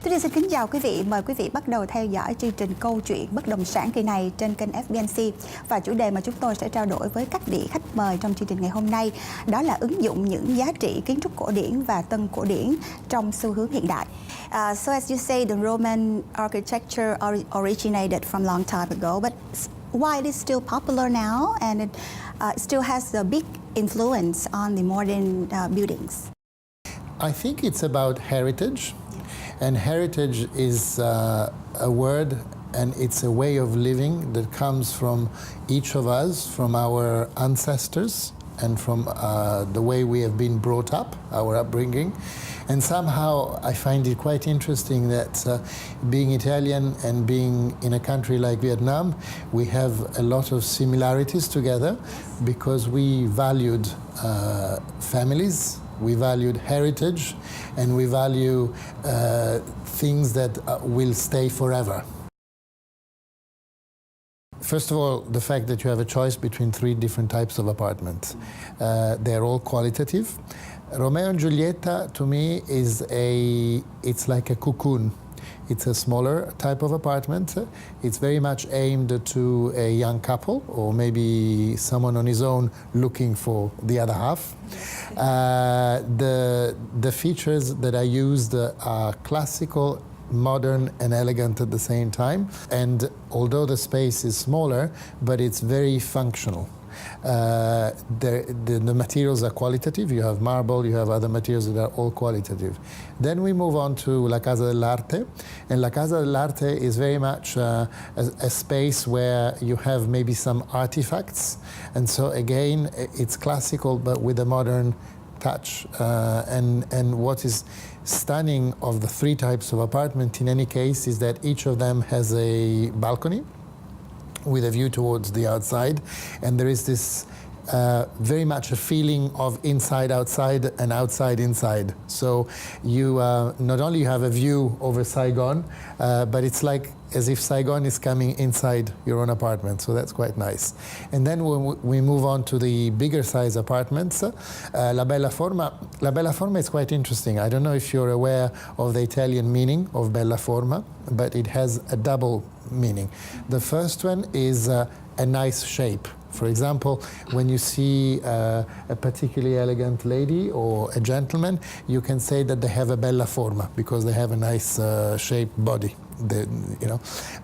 Tôi xin kính chào quý vị. Mời quý vị bắt đầu theo dõi chương trình Câu chuyện bất động sản kỳ này trên kênh FBNC. Và chủ đề mà chúng tôi sẽ trao đổi với các vị khách mời trong chương trình ngày hôm nay đó là ứng dụng những giá trị kiến trúc cổ điển và tân cổ điển trong xu hướng hiện đại. So as you say, the Roman architecture originated from long time ago, but why it is still popular now and it still has a big influence on the modern buildings? I think it's about heritage. And heritage is a word, and it's a way of living that comes from each of us, from our ancestors, and from the way we have been brought up, our upbringing. And somehow I find it quite interesting that being Italian and being in a country like Vietnam, we have a lot of similarities together because we valued families, we valued heritage, and we value things that will stay forever. First of all, the fact that you have a choice between 3 different types of apartments. They're all qualitative. Romeo and Giulietta, to me, it's like a cocoon. It's a smaller type of apartment. It's very much aimed to a young couple or maybe someone on his own looking for the other half. The features that I used are classical, modern and elegant at the same time. And although the space is smaller, but it's very functional. The materials are qualitative. You have marble, you have other materials that are all qualitative. Then we move on to La Casa dell'Arte, and La Casa dell'Arte is very much a space where you have maybe some artifacts, and so again it's classical but with a modern touch. And what is stunning of the 3 types of apartment in any case is that each of them has a balcony with a view towards the outside, and there is this very much a feeling of inside outside and outside inside. So you not only have a view over Saigon, but it's like as if Saigon is coming inside your own apartment, so that's quite nice. And then when we move on to the bigger size apartments, La Bella Forma. La Bella Forma is quite interesting. I don't know if you're aware of the Italian meaning of Bella Forma, but it has a double meaning. The first one is a nice shape. For example, when you see a particularly elegant lady or a gentleman, you can say that they have a bella forma because they have a nice shaped body.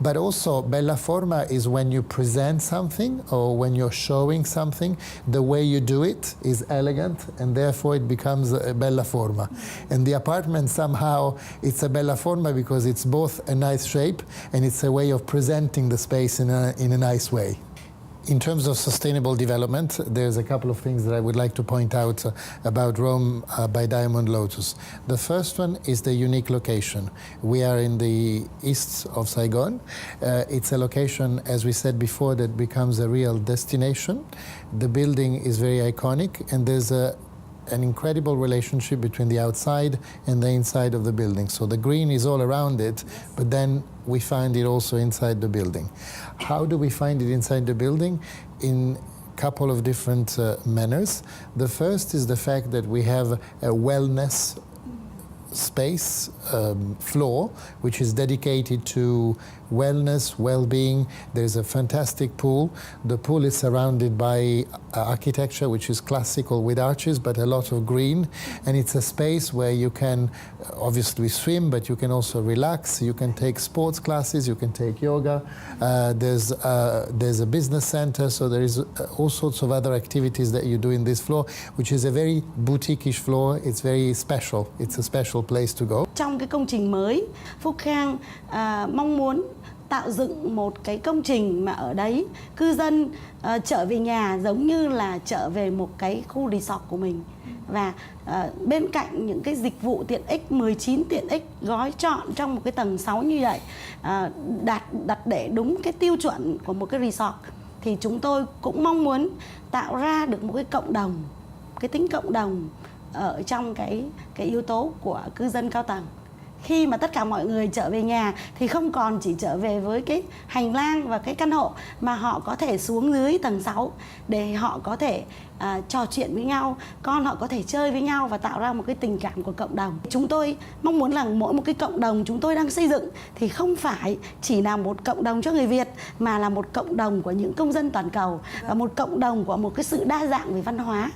But also bella forma is when you present something or when you're showing something, the way you do it is elegant, and therefore it becomes a bella forma. And the apartment somehow it's a bella forma because it's both a nice shape and it's a way of presenting the space in a nice way. In terms of sustainable development, there's a couple of things that I would like to point out about Rome by Diamond Lotus. The first one is the unique location. We are in the east of Saigon. It's a location, as we said before, that becomes a real destination. The building is very iconic, and there's an incredible relationship between the outside and the inside of the building. So the green is all around it, but then we find it also inside the building. How do we find it inside the building? In a couple of different manners. The first is the fact that we have a wellness space, floor, which is dedicated to wellness, well-being. There's a fantastic pool. The pool is surrounded by architecture, which is classical with arches, but a lot of green. And it's a space where you can obviously swim, but you can also relax. You can take sports classes, you can take yoga. There's a business center, so there is all sorts of other activities that you do in this floor, which is a very boutique-ish floor. It's very special. It's a special place to go. Trong cái công trình mới, Phúc Khang mong muốn tạo dựng một cái công trình mà ở đấy cư dân trở về nhà giống như là trở về một cái khu resort của mình. Và bên cạnh những cái dịch vụ tiện ích 19 tiện ích gói trọn trong một cái tầng 6 như vậy, đặt để đúng cái tiêu chuẩn của một cái resort, thì chúng tôi cũng mong muốn tạo ra được một cái cộng đồng, cái tính cộng đồng ở trong cái yếu tố của cư dân cao tầng. khi mà tất cả mọi người trở về nhà thì không còn chỉ trở về với cái hành lang và cái căn hộ, mà họ có thể xuống dưới tầng 6 để họ có thể trò chuyện với nhau, con họ có thể chơi với nhau và tạo ra một cái tình cảm của cộng đồng. Chúng tôi mong muốn là mỗi một cái cộng đồng chúng tôi đang xây dựng thì không phải chỉ là một cộng đồng cho người Việt, mà là một cộng đồng của những công dân toàn cầu và một cộng đồng của một cái sự đa dạng về văn hóa.